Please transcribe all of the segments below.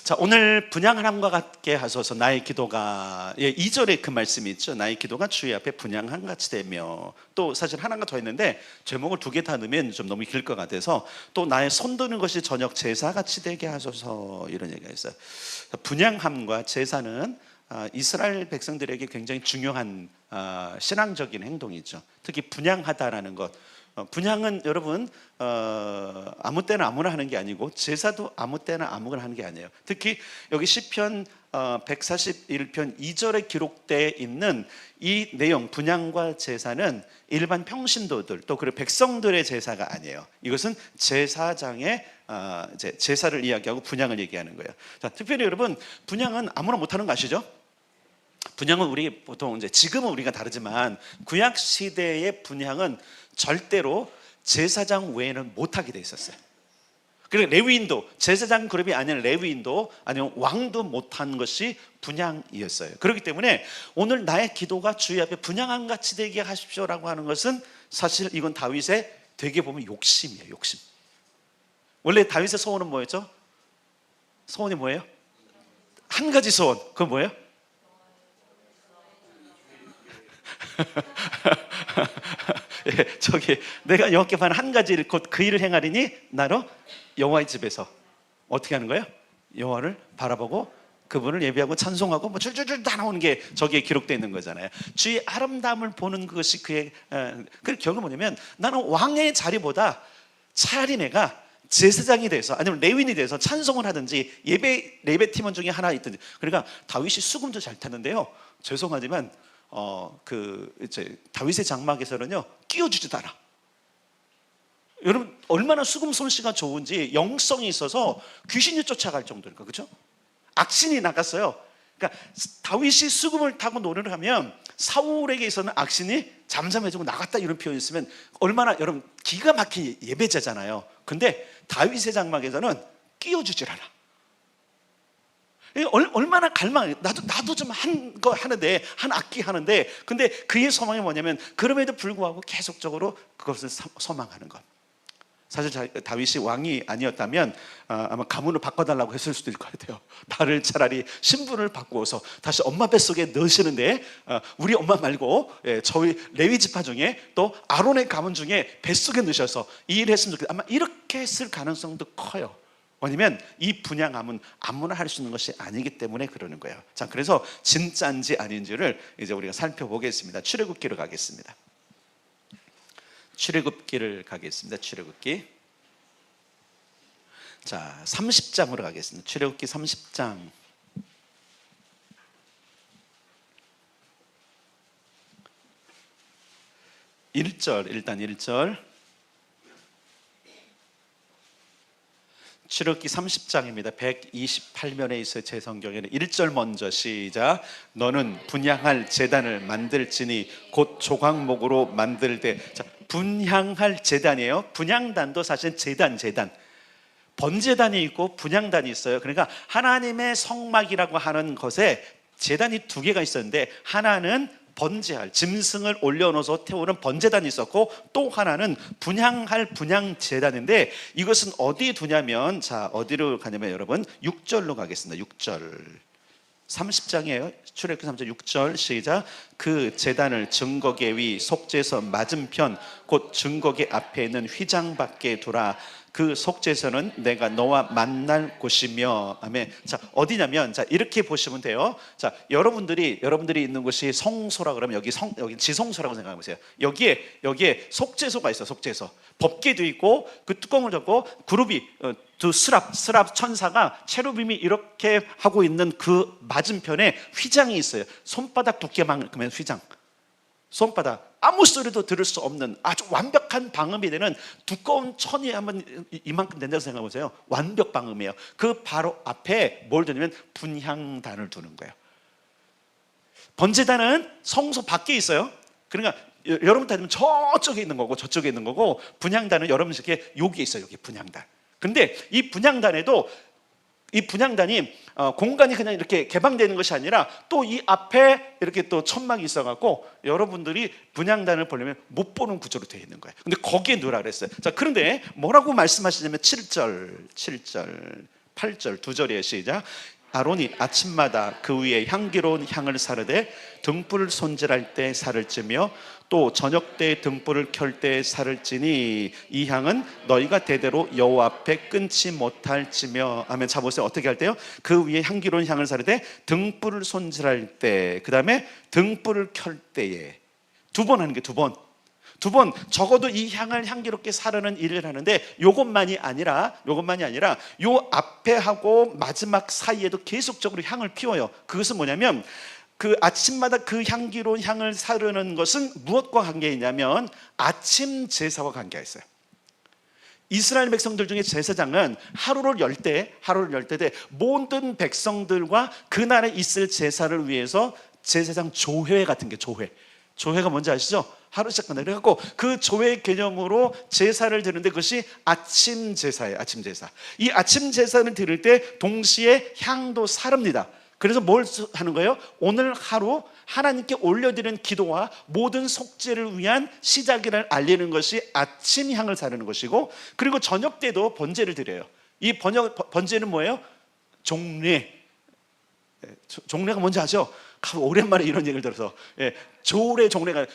자, 오늘 분향함과 같게 하소서 나의 기도가 2절에 그 말씀이 있죠. 나의 기도가 주의 앞에 분향함 같이 되며, 또 사실 하나가 더 있는데 제목을 두 개 다 넣으면 좀 너무 길 것 같아서 또 나의 손 드는 것이 저녁 제사 같이 되게 하소서, 이런 얘기가 있어요. 분향함과 제사는 이스라엘 백성들에게 굉장히 중요한 신앙적인 행동이죠. 특히 분향하다라는 것. 분향은 여러분 아무 때나 아무나 하는 게 아니고, 제사도 아무 때나 아무나 하는 게 아니에요. 특히 여기 시편 141편 2절에 기록되어 있는 이 내용, 분향과 제사는 일반 평신도들 또 그리고 백성들의 제사가 아니에요. 이것은 제사장의 제사를 이야기하고 분향을 얘기하는 거예요. 자, 특별히 여러분, 분향은 아무나 못하는 거 아시죠? 분향은 우리 보통 지금은 우리가 다르지만 구약 시대의 분향은 절대로 제사장 외에는 못하게 돼 있었어요. 그리고 레위인도, 제사장 그룹이 아닌 레위인도 아니면 왕도 못한 것이 분향이었어요. 그렇기 때문에 오늘 나의 기도가 주의 앞에 분향함 같이 되게 하십시오라고 하는 것은 사실 이건 다윗의 되게 보면 욕심이에요. 욕심. 원래 다윗의 소원은 뭐였죠? 소원이 뭐예요? 한 가지 소원. 그건 뭐예요? 저기 내가 여호와께 바라는 한 가지 일, 곧 그 일을 행하리니 나로 여호와의 집에서 어떻게 하는 거예요? 여호와를 바라보고 그분을 예배하고 찬송하고 뭐 줄줄줄 다 나오는 게 저기에 기록되어 있는 거잖아요. 주의 아름다움을 보는 것이 그의 그 결국은 뭐냐면, 나는 왕의 자리보다 차라리 내가 제사장이 돼서 아니면 레위인이 돼서 찬송을 하든지 예배 팀원 중에 하나 있든지. 그러니까 다윗이 수금도 잘 타는데요, 죄송하지만 다윗의 장막에서는요 끼워주지도 않아. 여러분, 얼마나 수금 솜씨가 좋은지, 영성이 있어서 귀신이 쫓아갈 정도니까, 그렇죠? 악신이 나갔어요. 그러니까 다윗이 수금을 타고 노래를 하면 사울에게 있어서는 악신이 잠잠해지고 나갔다, 이런 표현이 있으면 얼마나 여러분 기가 막힌 예배자잖아요. 근데 다윗의 장막에서는 끼워주질 않아. 얼마나 갈망해. 나도 좀 한 거 하는데, 한 악기 하는데, 근데 그의 소망이 뭐냐면 그럼에도 불구하고 계속적으로 그것을 소망하는 것. 사실 다윗이 왕이 아니었다면 아마 가문을 바꿔달라고 했을 수도 있을 것 같아요. 나를 차라리 신분을 바꾸어서 다시 엄마 뱃속에 넣으시는데, 우리 엄마 말고 저희 레위 지파 중에 또 아론의 가문 중에 뱃속에 넣으셔서 이 일을 했으면 좋겠다, 아마 이렇게 했을 가능성도 커요. 왜냐면 이 분향함은 아무나 할 수 있는 것이 아니기 때문에 그러는 거예요. 자, 그래서 진짜인지 아닌지를 이제 우리가 살펴보겠습니다. 출애굽기로 가겠습니다. 출애굽기를 가겠습니다. 출애굽기. 자, 30장으로 가겠습니다. 출애굽기 30장. 1절, 일단 1절. 출애굽기 30장입니다. 128면에 있어요. 제 성경에는 1절 먼저 시작. 너는 분향할 제단을 만들지니 곧 조각목으로 만들되. 자, 분향할 제단이에요. 분향단도 사실 제단. 번제단이 있고 분향단이 있어요. 그러니까 하나님의 성막이라고 하는 것에 제단이 두 개가 있었는데, 하나는 번제할 짐승을 올려놓아서 태우는 번제단이 있었고, 또 하나는 분향할 분향제단인데, 이것은 어디에 두냐면, 자, 어디로 가냐면 여러분 6절로 가겠습니다. 6절 30장이에요. 출애굽기 3장 6절 시작. 그 제단을 증거계 위 속죄서 맞은편 곧 증거계 앞에 있는 휘장 밖에 두라. 그 속죄서는 내가 너와 만날 곳이며. 아멘. 자, 어디냐면, 자, 이렇게 보시면 돼요. 자, 여러분들이 있는 곳이 성소라 그러면 여기 지성소라고 생각해 보세요. 여기에 속죄소가 있어. 속죄소. 법궤도 있고, 그 뚜껑을 닫고 그룹이 두 스랍 천사가 체루빔이 이렇게 하고 있는 그 맞은편에 휘장이 있어요. 손바닥 두께만큼의 휘장. 손바닥, 아무 소리도 들을 수 없는 아주 완벽한 방음이 되는 두꺼운 천이 한번 이만큼 된다고 생각해 보세요. 완벽 방음이에요. 그 바로 앞에 뭘 두냐면 분향단을 두는 거예요. 번제단은 성소 밖에 있어요. 그러니까 여러분 따지면 저쪽에 있는 거고 저쪽에 있는 거고, 분향단은 여러분 이렇게 여기에 있어요. 여기 분향단. 근데 이 분향단이 공간이 그냥 이렇게 개방되는 것이 아니라 또 이 앞에 이렇게 또 천막이 있어갖고 여러분들이 분향단을 보려면 못 보는 구조로 되어 있는 거예요. 근데 거기에 넣으라 그랬어요. 자, 그런데 뭐라고 말씀하시냐면 7절 8절 두 절이에요. 시작. 아론이 아침마다 그 위에 향기로운 향을 사르되 등불을 손질할 때 살을 찌며 또 저녁 때 등불을 켤 때 살을 찌니 이 향은 너희가 대대로 여호와 앞에 끊지 못할지며. 아멘. 자 보세요. 어떻게 할 때요? 그 위에 향기로운 향을 사르되 등불을 손질할 때, 그 다음에 등불을 켤 때에. 두 번 하는 게 두 번. 두 번 적어도 이 향을 향기롭게 사르는 일을 하는데 요것만이 아니라 요 앞에 하고 마지막 사이에도 계속적으로 향을 피워요. 그것은 뭐냐면 그 아침마다 그 향기로운 향을 사르는 것은 무엇과 관계가 있냐면 아침 제사와 관계가 있어요. 이스라엘 백성들 중에 제사장은 하루를 열 때 모든 백성들과 그날에 있을 제사를 위해서 제사장 조회 같은 게 조회가 뭔지 아시죠? 하루 시작한다. 그래갖고 그 조회 개념으로 제사를 드리는데 그것이 아침 제사예요. 아침 제사. 이 아침 제사를 드릴 때 동시에 향도 사릅니다. 그래서 뭘 하는 거예요? 오늘 하루 하나님께 올려드리는 기도와 모든 속죄를 위한 시작을 알리는 것이 아침 향을 사르는 것이고, 그리고 저녁 때도 번제를 드려요. 이 번제는 뭐예요? 종례. 종례가 뭔지 아죠? 오랜만에 이런 얘기를 들어서 조례 종례가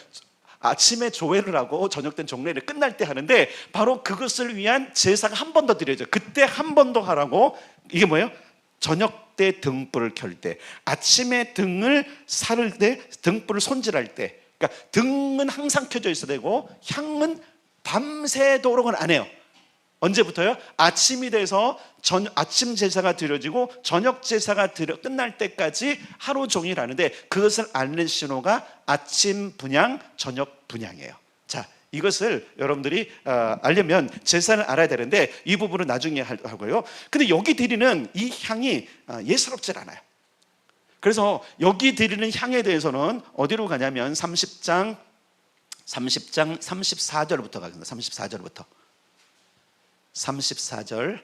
아침에 조회를 하고 저녁 때 종례를 끝날 때 하는데 바로 그것을 위한 제사가 한 번 더 드려져요. 그때 한 번 더 하라고. 이게 뭐예요? 저녁 때 등불을 켤 때, 아침에 등을 사를 때, 등불을 손질할 때. 그러니까 등은 항상 켜져 있어야 되고 향은 밤새도록은 안 해요. 언제부터요? 아침이 돼서 아침 제사가 드려지고 저녁 제사가 끝날 때까지 하루 종일 하는데 그것을 알는 신호가 아침 분향, 저녁 분향이에요. 자, 이것을 여러분들이 알려면 제사를 알아야 되는데 이 부분은 나중에 하고요. 근데 여기 드리는 이 향이 예사롭지 않아요. 그래서 여기 드리는 향에 대해서는 어디로 가냐면 30장 34절부터 가겠습니다. 34절부터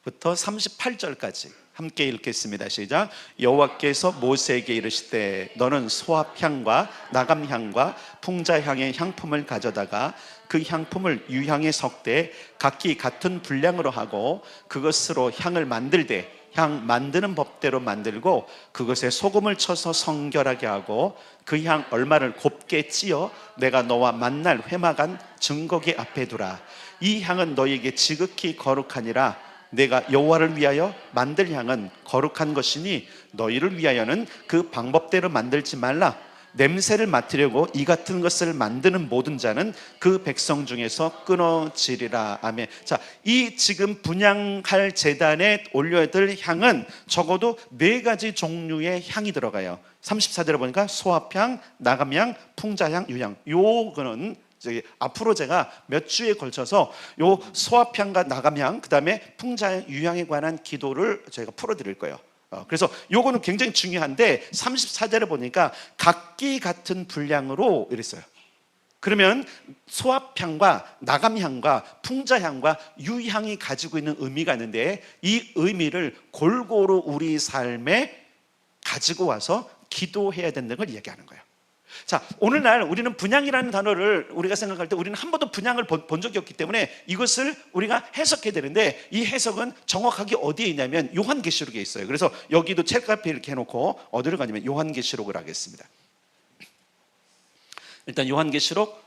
38절까지 함께 읽겠습니다. 시작. 여호와께서 모세에게 이르시되 너는 소합향과 나감향과 풍자향의 향품을 가져다가 그 향품을 유향에 섞되 각기 같은 분량으로 하고 그것으로 향을 만들되 향 만드는 법대로 만들고 그것에 소금을 쳐서 성결하게 하고 그 향 얼마를 곱게 찌어 내가 너와 만날 회막안 증거기 앞에 두라. 이 향은 너희에게 지극히 거룩하니라. 내가 여호와를 위하여 만들 향은 거룩한 것이니 너희를 위하여는 그 방법대로 만들지 말라. 냄새를 맡으려고 이 같은 것을 만드는 모든 자는 그 백성 중에서 끊어지리라. 아멘. 자, 이 지금 분향할 제단에 올려야 될 향은 적어도 4가지 종류의 향이 들어가요. 34절에 보니까 소합향, 나감향, 풍자향, 유향. 요거는 앞으로 제가 몇 주에 걸쳐서 요 소합향과 나감향, 그 다음에 풍자향, 유향에 관한 기도를 저희가 풀어드릴 거예요. 그래서 요거는 굉장히 중요한데 34절에 보니까 각기 같은 분량으로 이랬어요. 그러면 소합향과 나감향과 풍자향과 유향이 가지고 있는 의미가 있는데 이 의미를 골고루 우리 삶에 가지고 와서 기도해야 된다는 걸 이야기하는 거예요. 자, 오늘날 우리는 분향이라는 단어를 우리가 생각할 때 우리는 한 번도 분향을 본 적이 없기 때문에 이것을 우리가 해석해야 되는데 이 해석은 정확하게 어디에 있냐면 요한계시록에 있어요. 그래서 여기도 책갈피 이렇게 해놓고 어디를 가냐면 요한계시록을 하겠습니다. 일단 요한계시록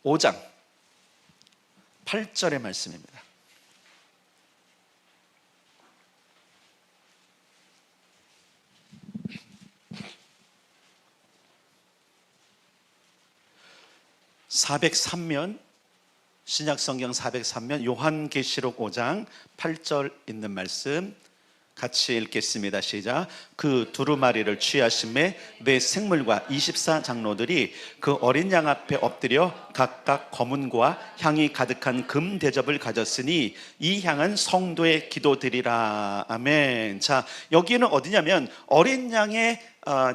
5장 8절의 말씀입니다. (403면) 신약성경 403면 요한계시록 5장 8절 있는 말씀 같이 읽겠습니다. 시작. 그 두루마리를 취하심에 내 생물과 24장로들이 그 어린 양 앞에 엎드려 각각 검은고와 향이 가득한 금 대접을 가졌으니 이 향은 성도의 기도드리라. 아멘. 자, 여기는 어디냐면 어린 양의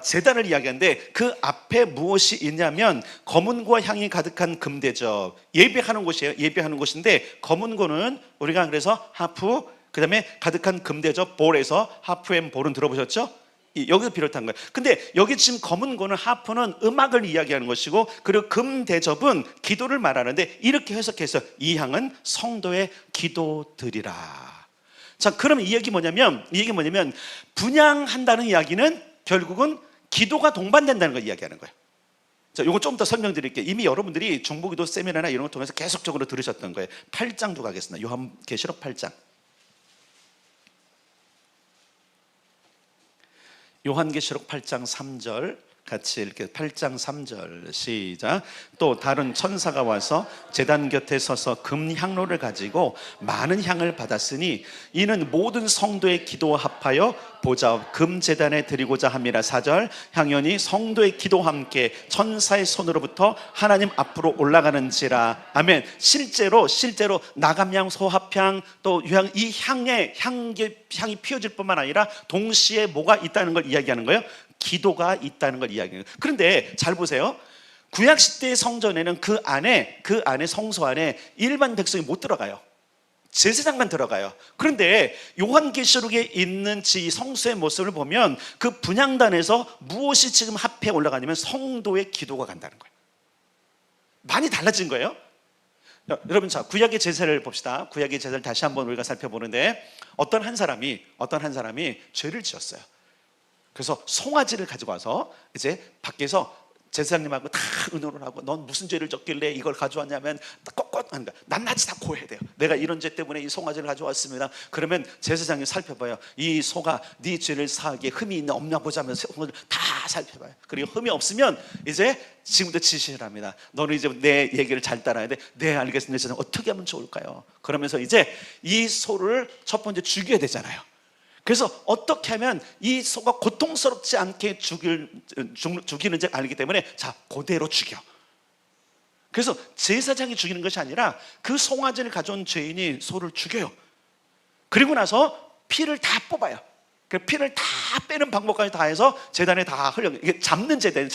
제단을 이야기하는데 그 앞에 무엇이 있냐면 검은고와 향이 가득한 금대접, 예배하는 곳이에요. 예배하는 곳인데 검은고는 우리가 그래서 하프, 그 다음에 가득한 금대접, 볼에서 하프 앤 볼은 들어보셨죠? 여기서 비롯한 거예요. 근데 여기 지금 검은고는 하프는 음악을 이야기하는 것이고 그리고 금대접은 기도를 말하는데 이렇게 해석해서 이 향은 성도의 기도드리라. 자, 그러면 이 얘기 뭐냐면 분향한다는 이야기는 결국은 기도가 동반된다는 걸 이야기하는 거예요. 자, 요거 좀 더 설명드릴게요. 이미 여러분들이 중보기도 세미나나 이런 걸 통해서 계속적으로 들으셨던 거예요. 8장도 가겠습니다. 요한계시록 8장. 요한계시록 8장 3절 같이 읽게. 8장 3절 시작. 또 다른 천사가 와서 제단 곁에 서서 금향로를 가지고 많은 향을 받았으니 이는 모든 성도의 기도와 합하여 보좌 금제단에 드리고자 함이라. 4절. 향연이 성도의 기도와 함께 천사의 손으로부터 하나님 앞으로 올라가는지라. 아멘. 실제로 나감향, 소합향, 또 이 향이 피어질 뿐만 아니라 동시에 뭐가 있다는 걸 이야기하는 거예요? 기도가 있다는 걸 이야기해요. 그런데 잘 보세요. 구약 시대의 성전에는 그 안에 성소 안에 일반 백성이 못 들어가요. 제사장만 들어가요. 그런데 요한계시록에 있는 이 성소의 모습을 보면 그 분향단에서 무엇이 지금 합해 올라가냐면 성도의 기도가 간다는 거예요. 많이 달라진 거예요. 여러분, 자, 구약의 제사를 봅시다. 구약의 제사를 다시 한번 우리가 살펴보는데 어떤 한 사람이 죄를 지었어요. 그래서 송아지를 가지고 와서 이제 밖에서 제사장님하고 다 의논을 하고, 넌 무슨 죄를 졌길래 이걸 가져왔냐면 꼿꼿 하는 거야. 낱낱이 다 고해야 돼요. 내가 이런 죄 때문에 이 송아지를 가져왔습니다. 그러면 제사장이 살펴봐요. 이 소가 네 죄를 사하기에 흠이 있나 없나 보자면서 다 살펴봐요. 그리고 흠이 없으면 이제 지금부터 지시를 합니다. 너는 이제 내 얘기를 잘 따라야 돼. 네, 알겠습니다. 제사장, 어떻게 하면 좋을까요? 그러면서 이제 이 소를 첫 번째 죽여야 되잖아요. 그래서 어떻게 하면 이 소가 고통스럽지 않게 죽이는지 알기 때문에, 자, 그대로 죽여. 그래서 제사장이 죽이는 것이 아니라 그 송아지를 가져온 죄인이 소를 죽여요. 그리고 나서 피를 다 뽑아요. 그 피를 다 빼는 방법까지 다 해서 제단에 다 흘려. 이게 잡는 제단에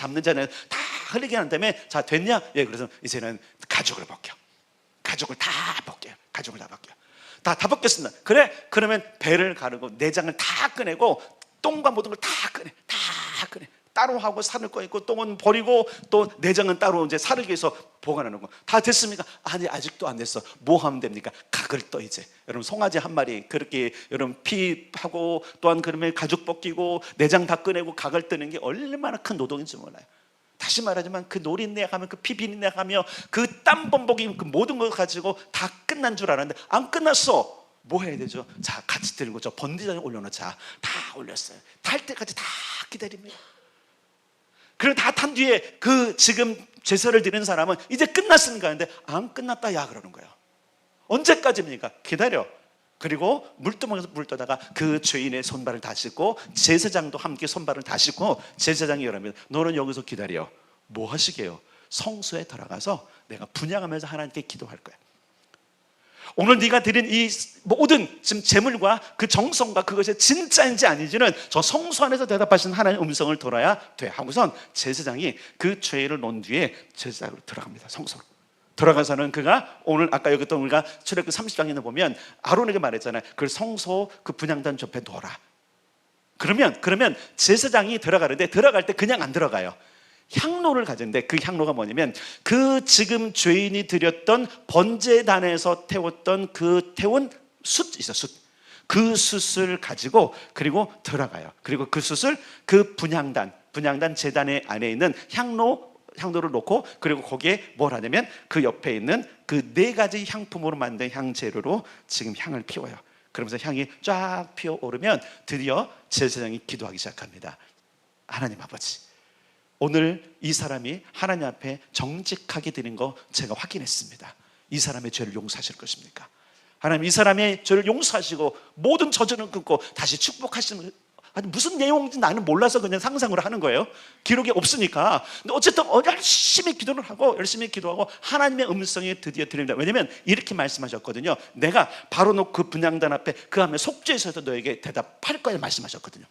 다 흘리게 한 다음에, 자, 됐냐? 예, 그래서 이제는 가죽을 벗겨. 가죽을 다 벗겨요. 다 벗겼습니다. 그래? 그러면 배를 가르고 내장을 다 꺼내고 똥과 모든 걸 다 꺼내. 따로 하고 살을 꺼내고 똥은 버리고 또 내장은 따로 이제 사르기 위해서 보관하는 거. 다 됐습니까? 아니, 아직도 안 됐어. 뭐 하면 됩니까? 각을 떠. 이제 여러분, 송아지 한 마리 그렇게 여러분 피하고 또한 그러면 가죽 벗기고 내장 다 꺼내고 각을 뜨는 게 얼마나 큰 노동인지 몰라요. 다시 말하지만 그 노린내 가며 그 피 비린내 가며 그 땀 범벅이 그 모든 걸 가지고 다 끝난 줄 알았는데 안 끝났어. 뭐 해야 되죠? 자, 같이 들고 저 번디장에 올려놓자. 다 올렸어요. 탈 때까지 다 기다립니다. 그리고 다 탄 뒤에 그 지금 제사를 드리는 사람은 이제 끝났습니까? 하는데 안 끝났다 야 그러는 거예요. 언제까지입니까? 기다려. 그리고 물두멍에서 물 떠다가 그 죄인의 손발을 다 씻고 제사장도 함께 손발을 다 씻고 제사장이 이러면, 너는 여기서 기다려. 뭐 하시게요? 성소에 들어가서 내가 분향하면서 하나님께 기도할 거야. 오늘 네가 드린 이 모든 지금 제물과 그 정성과 그것이 진짜인지 아닌지는 저 성소 안에서 대답하시는 하나님의 음성을 들어야 돼 하고선 제사장이 그 죄를 놓은 뒤에 제사장으로 들어갑니다. 성소로 들어가서는 그가 오늘 아까 여기 또 우리가 출애굽기 30장에 보면 아론에게 말했잖아요. 그 성소 그 분향단 옆에 놓아라. 그러면 제사장이 들어가는데 들어갈 때 그냥 안 들어가요. 향로를 가졌는데 그 향로가 뭐냐면 그 지금 죄인이 드렸던 번제단에서 태웠던 그 태운 숯 있어, 숯. 그 숯을 가지고 그리고 들어가요. 그리고 그 숯을 그 분향단 제단의 안에 있는 향로를 놓고, 그리고 거기에 뭘 하냐면 그 옆에 있는 그 4가지 향품으로 만든 향재료로 지금 향을 피워요. 그러면서 향이 쫙 피어오르면 드디어 제사장이 기도하기 시작합니다. 하나님 아버지, 오늘 이 사람이 하나님 앞에 정직하게 드린 거 제가 확인했습니다. 이 사람의 죄를 용서하실 것입니까? 하나님, 이 사람의 죄를 용서하시고 모든 저주는 끊고 다시 축복하시는, 아니 무슨 내용인지 나는 몰라서 그냥 상상을 하는 거예요. 기록이 없으니까. 근데 어쨌든 열심히 기도하고 하나님의 음성이 드디어 들립니다. 왜냐하면 이렇게 말씀하셨거든요. 내가 바로 그 분향단 앞에 그 하면 속죄에서 너에게 대답할 거야 말씀하셨거든요.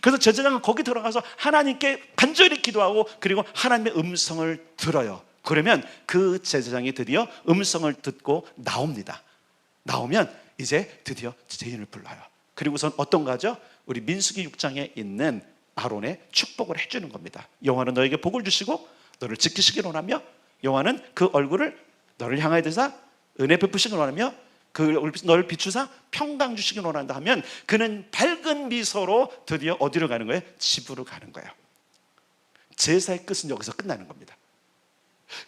그래서 제사장은 거기 들어가서 하나님께 간절히 기도하고 그리고 하나님의 음성을 들어요. 그러면 그 제사장이 드디어 음성을 듣고 나오면 이제 드디어 죄인을 불러요. 그리고선 어떤가 하죠? 우리 민수기 6장에 있는 아론의 축복을 해주는 겁니다. 여호와는 너에게 복을 주시고 너를 지키시기를 원하며, 여호와는 그 얼굴을 너를 향하여 드사 은혜 베푸시기를 원하며 널 비추사 평강 주시기 원한다 하면 그는 밝은 미소로 드디어 어디로 가는 거예요? 집으로 가는 거예요. 제사의 끝은 여기서 끝나는 겁니다.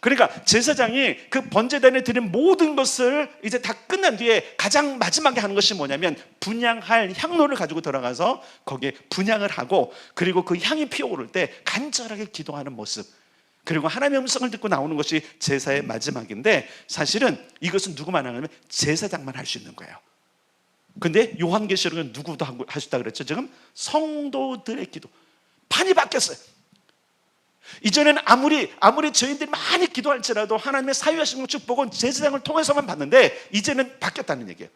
그러니까 제사장이 그 번제단에 드린 모든 것을 이제 다 끝난 뒤에 가장 마지막에 하는 것이 뭐냐면 분향할 향로를 가지고 들어가서 거기에 분향을 하고, 그리고 그 향이 피어오를 때 간절하게 기도하는 모습, 그리고 하나님의 음성을 듣고 나오는 것이 제사의 마지막인데, 사실은 이것은 누구만 하냐면 제사장만 할 수 있는 거예요. 근데 요한계시록은 누구도 할 수 있다 그랬죠? 지금 성도들의 기도. 판이 바뀌었어요. 이전에는 아무리 저희들이 많이 기도할지라도 하나님의 사유하신 축복은 제사장을 통해서만 받는데, 이제는 바뀌었다는 얘기예요.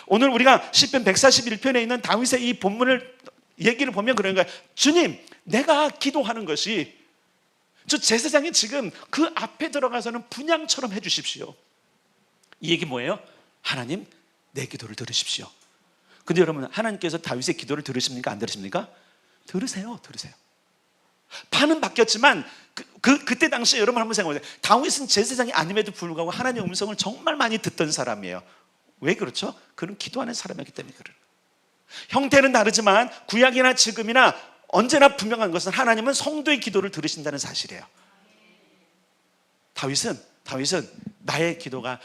오늘 우리가 시편 141편에 있는 다윗의 이 본문을 얘기를 보면 그런 거예요. 주님, 내가 기도하는 것이 저 제사장이 지금 그 앞에 들어가서는 분향처럼 해주십시오. 이 얘기 뭐예요? 하나님, 내 기도를 들으십시오. 근데 여러분, 하나님께서 다윗의 기도를 들으십니까? 안 들으십니까? 들으세요. 판은 바뀌었지만 그때 당시에 여러분 한번 생각해 보세요. 다윗은 제사장이 아님에도 불구하고 하나님의 음성을 정말 많이 듣던 사람이에요. 왜 그렇죠? 그는 기도하는 사람이기 때문에 그래요. 형태는 다르지만 구약이나 지금이나 언제나 분명한 것은 하나님은 성도의 기도를 들으신다는 사실이에요. 다윗은 나의 기도가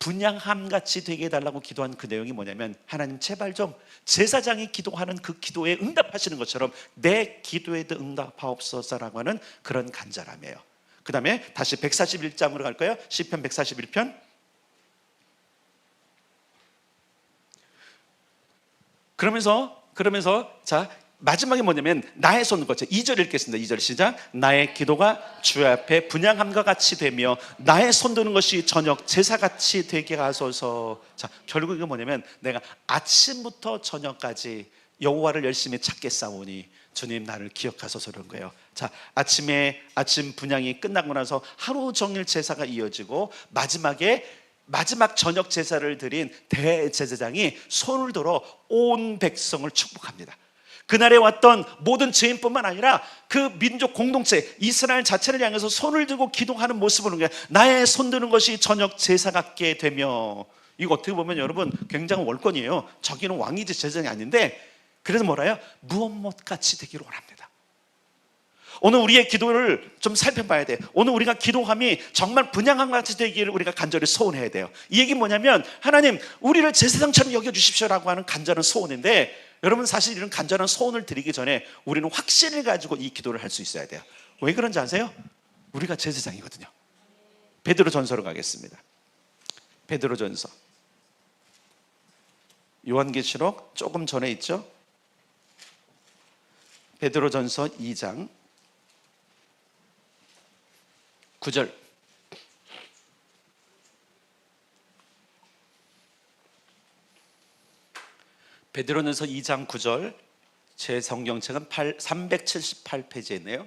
분향함같이 되게 해달라고 기도한 그 내용이 뭐냐면, 하나님 제발 좀 제사장이 기도하는 그 기도에 응답하시는 것처럼 내 기도에도 응답하옵소서라고 하는 그런 간절함이에요. 그 다음에 다시 141장으로 갈까요? 시편 141편. 그러면서 자, 마지막에 뭐냐면 나의 손, 2절 읽겠습니다. 2절 시작. 나의 기도가 주 앞에 분향함과 같이 되며 나의 손 드는 것이 저녁 제사같이 되게 하소서. 자, 결국 이게 뭐냐면 내가 아침부터 저녁까지 여호와를 열심히 찾겠사오니 주님 나를 기억하소서 그런 거예요. 자, 아침 분향이 끝나고 나서 하루 종일 제사가 이어지고 마지막 저녁 제사를 드린 대제사장이 손을 들어 온 백성을 축복합니다. 그날에 왔던 모든 죄인뿐만 아니라 그 민족 공동체 이스라엘 자체를 향해서 손을 들고 기도하는 모습을 보는 거예요. 나의 손 드는 것이 저녁 제사 같게 되며. 이거 어떻게 보면 여러분 굉장한 월권이에요. 저기는 왕이지 제사장이 아닌데, 그래서 뭐라요? 무엇같이 되기를 원합니다. 오늘 우리의 기도를 좀 살펴봐야 돼요. 오늘 우리가 기도함이 정말 분향함 같이 되기를 우리가 간절히 소원해야 돼요. 이 얘기는 뭐냐면 하나님, 우리를 제사장처럼 여겨주십시오라고 하는 간절한 소원인데, 여러분 사실 이런 간절한 소원을 드리기 전에 우리는 확신을 가지고 이 기도를 할 수 있어야 돼요. 왜 그런지 아세요? 우리가 제사장이거든요. 베드로전서로 가겠습니다. 베드로전서, 요한계시록 조금 전에 있죠. 베드로전서 2장 9절. 베드로전서 2장 9절, 제 성경책은 378페이지에 있네요.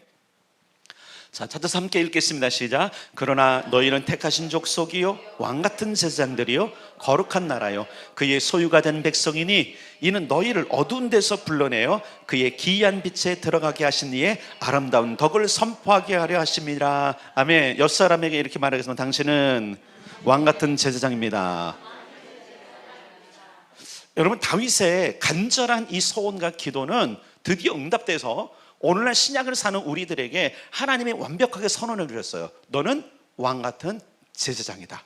자, 찾아서 함께 읽겠습니다. 시작. 그러나 너희는 택하신 족속이요 왕같은 제사장들이요 거룩한 나라요 그의 소유가 된 백성이니 이는 너희를 어두운 데서 불러내어 그의 기이한 빛에 들어가게 하신 이의 아름다운 덕을 선포하게 하려 하심이라. 아멘. 옆사람에게 이렇게 말하겠습니다. 당신은 왕같은 제사장입니다. 여러분, 다윗의 간절한 이 소원과 기도는 드디어 응답돼서 오늘날 신약을 사는 우리들에게 하나님이 완벽하게 선언을 드렸어요. 너는 왕같은 제사장이다.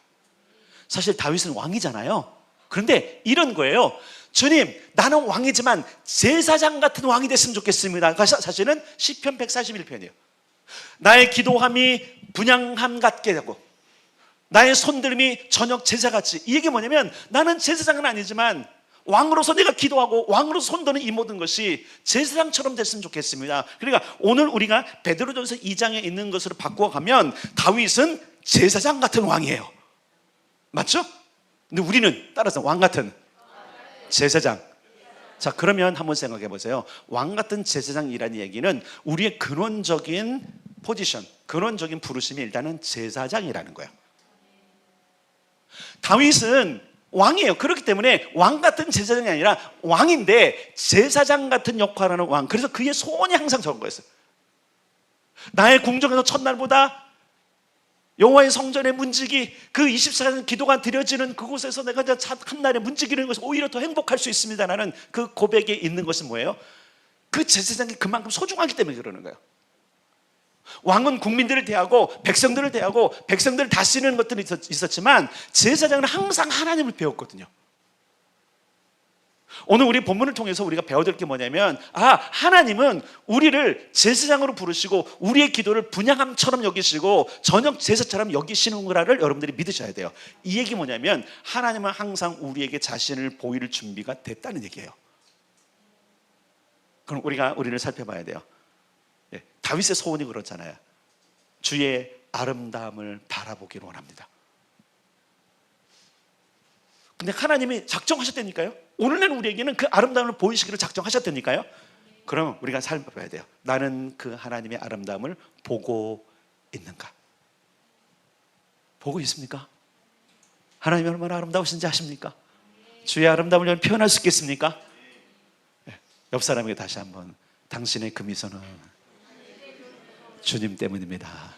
사실 다윗은 왕이잖아요. 그런데 이런 거예요. 주님, 나는 왕이지만 제사장 같은 왕이 됐으면 좋겠습니다. 사실은 시편 141편이에요. 나의 기도함이 분향함 같게 되고 나의 손들음이 저녁 제사같이. 이 얘기 뭐냐면 나는 제사장은 아니지만 왕으로서 내가 기도하고 왕으로서 손드는 이 모든 것이 제사장처럼 됐으면 좋겠습니다. 그러니까 오늘 우리가 베드로전서 2장에 있는 것으로 바꿔가면 다윗은 제사장 같은 왕이에요. 맞죠? 근데 우리는 따라서 왕 같은 제사장. 자, 그러면 한번 생각해 보세요. 왕 같은 제사장이라는 얘기는 우리의 근원적인 포지션, 근원적인 부르심이 일단은 제사장이라는 거예요. 다윗은 왕이에요. 그렇기 때문에 왕 같은 제사장이 아니라 왕인데 제사장 같은 역할을 하는 왕. 그래서 그의 소원이 항상 저런 거였어요. 나의 궁정에서 첫날보다 여호와의 성전의 문지기, 그 24시간 기도가 드려지는 그곳에서 내가 한날에 문지기를 것을 오히려 더 행복할 수 있습니다라는 그 고백에 있는 것은 뭐예요? 그 제사장이 그만큼 소중하기 때문에 그러는 거예요. 왕은 국민들을 대하고 백성들을 대하고 백성들을 다스리는 것들이 있었지만 제사장은 항상 하나님을 배웠거든요. 오늘 우리 본문을 통해서 우리가 배워야 될 게 뭐냐면, 하나님은 우리를 제사장으로 부르시고 우리의 기도를 분향함처럼 여기시고 저녁 제사처럼 여기시는구나를 여러분들이 믿으셔야 돼요. 이 얘기 뭐냐면 하나님은 항상 우리에게 자신을 보일 준비가 됐다는 얘기예요. 그럼 우리를 살펴봐야 돼요. 다윗의 소원이 그렇잖아요. 주의 아름다움을 바라보기를 원합니다. 근데 하나님이 작정하셨다니까요. 오늘날 우리에게는 그 아름다움을 보이시기를 작정하셨다니까요. 그럼 우리가 살펴봐야 돼요. 나는 그 하나님의 아름다움을 보고 있는가? 보고 있습니까? 하나님이 얼마나 아름다우신지 아십니까? 주의 아름다움을 여러분 표현할 수 있겠습니까? 옆 사람에게 다시 한번, 당신의 그 미소는 주님 때문입니다.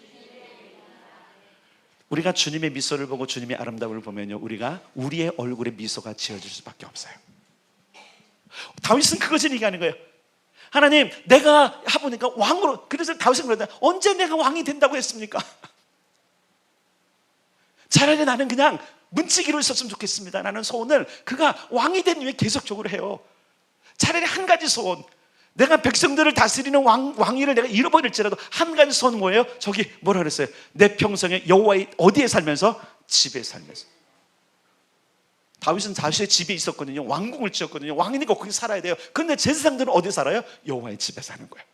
우리가 주님의 미소를 보고 주님의 아름다움을 보면요, 우리가 우리의 얼굴에 미소가 지어질 수밖에 없어요. 다윗은 그것을 얘기하는 거예요. 하나님, 내가 해보니까 왕으로, 그래서 다윗은 그러다, 언제 내가 왕이 된다고 했습니까? 차라리 나는 그냥 문지기로 있었으면 좋겠습니다. 라는 소원을 그가 왕이 된 이후에 계속적으로 해요. 차라리 한 가지 소원, 내가 백성들을 다스리는 왕위를 내가 잃어버릴지라도 한 가지 소원 뭐예요? 저기 뭐라 그랬어요? 내 평생에 여호와의 어디에 살면서? 집에 살면서. 다윗은 다윗의 집에 있었거든요. 왕궁을 지었거든요. 왕이니까 거기 살아야 돼요. 그런데 제사장들은 어디 살아요? 여호와의 집에 사는 거예요.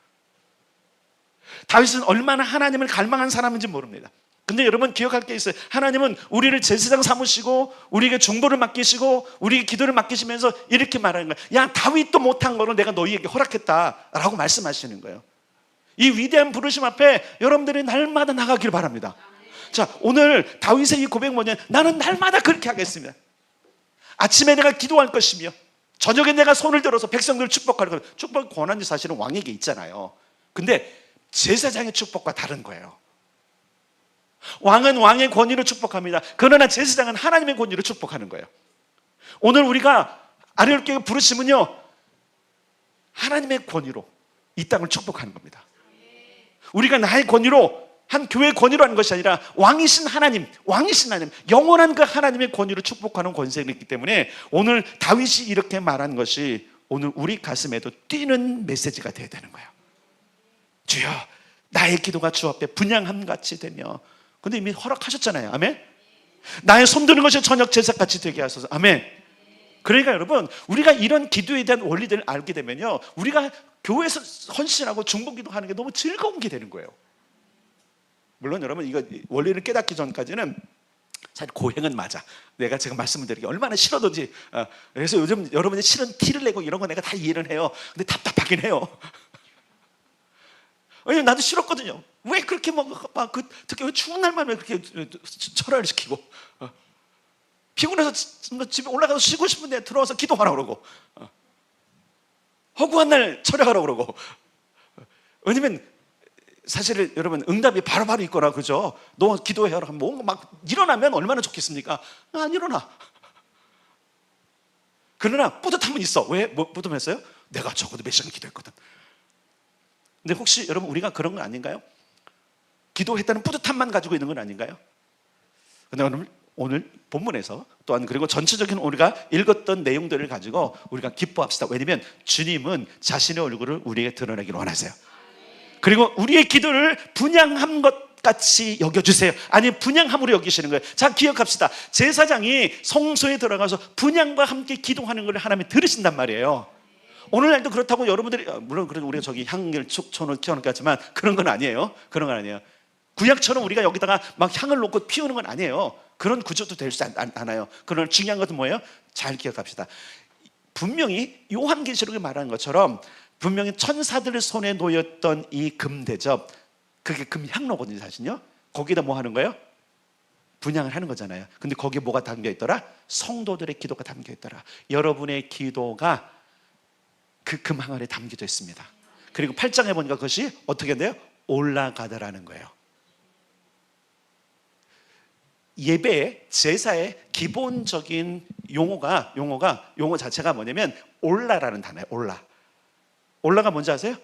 다윗은 얼마나 하나님을 갈망한 사람인지 모릅니다. 근데 여러분 기억할 게 있어요. 하나님은 우리를 제사장 삼으시고 우리에게 중보를 맡기시고 우리에게 기도를 맡기시면서 이렇게 말하는 거예요. 야, 다윗도 못한 거를 내가 너희에게 허락했다라고 말씀하시는 거예요. 이 위대한 부르심 앞에 여러분들이 날마다 나가길 바랍니다. 자, 오늘 다윗의 이 고백 뭐냐면, 나는 날마다 그렇게 하겠습니다. 아침에 내가 기도할 것이며 저녁에 내가 손을 들어서 백성들을 축복할 거예요. 축복 권한이 사실은 왕에게 있잖아요. 근데 제사장의 축복과 다른 거예요. 왕은 왕의 권위로 축복합니다. 그러나 제사장은 하나님의 권위로 축복하는 거예요. 오늘 우리가 아리엘교회 부르심은요, 하나님의 권위로 이 땅을 축복하는 겁니다. 우리가 나의 권위로, 한 교회의 권위로 하는 것이 아니라 왕이신 하나님, 영원한 그 하나님의 권위로 축복하는 권세가 있기 때문에 오늘 다윗이 이렇게 말한 것이 오늘 우리 가슴에도 뛰는 메시지가 되어야 되는 거예요. 주여, 나의 기도가 주 앞에 분향함같이 되며, 근데 이미 허락하셨잖아요. 아멘. 나의 손드는 것이 저녁 제사같이 되게 하소서. 아멘. 그러니까 여러분, 우리가 이런 기도에 대한 원리들을 알게 되면요, 우리가 교회에서 헌신하고 중보기도 하는 게 너무 즐거운 게 되는 거예요. 물론 여러분, 이거 원리를 깨닫기 전까지는 사실 고행은 맞아. 내가 지금 말씀을 드리기 얼마나 싫어도지. 그래서 요즘 여러분이 싫은 티를 내고 이런 거 내가 다 이해를 해요. 근데 답답하긴 해요. 왜냐면 나도 싫었거든요. 왜 그렇게 특히 왜 추운 날만 왜 그렇게 철야를 시키고, 피곤해서 집에 올라가서 쉬고 싶은데 들어와서 기도하라 그러고, 허구한 날 철야하라 그러고. 왜냐면 사실 여러분, 응답이 바로바로 있거나, 그죠? 너 기도해라 하면 뭔가 막 일어나면 얼마나 좋겠습니까? 안 일어나. 그러나 뿌듯함은 있어. 왜 뿌듯했어요? 내가 적어도 몇 시간 기도했거든. 근데 혹시 여러분, 우리가 그런 건 아닌가요? 기도했다는 뿌듯함만 가지고 있는 건 아닌가요? 근데 오늘 본문에서 또한, 그리고 전체적인 우리가 읽었던 내용들을 가지고 우리가 기뻐합시다. 왜냐면 주님은 자신의 얼굴을 우리에게 드러내기를 원하세요. 그리고 우리의 기도를 분향한 것 같이 여겨주세요. 아니, 분향함으로 여기시는 거예요. 자, 기억합시다. 제사장이 성소에 들어가서 분향과 함께 기도하는 걸 하나님이 들으신단 말이에요. 오늘날도 그렇다고 여러분들이, 물론 우리가 저기 향을 촉천을 켜놓게 하지만 그런 건 아니에요. 그런 건 아니에요. 구약처럼 우리가 여기다가 막 향을 놓고 피우는 건 아니에요. 그런 구조도 될 수 않아요. 그러나 중요한 것은 뭐예요? 잘 기억합시다. 분명히 요한계시록에 말하는 것처럼 분명히 천사들의 손에 놓였던 이 금대접, 그게 금향로거든요. 사실요. 거기다 뭐 하는 거예요? 분향을 하는 거잖아요. 근데 거기에 뭐가 담겨있더라? 성도들의 기도가 담겨있더라. 여러분의 기도가 그 금항아리에 담겨져 있습니다. 그리고 8장에 보니까 그것이 어떻게 돼요? 올라가더라는 거예요. 예배, 제사의 기본적인 용어 자체가 뭐냐면 올라라는 단어예요. 올라가 뭔지 아세요?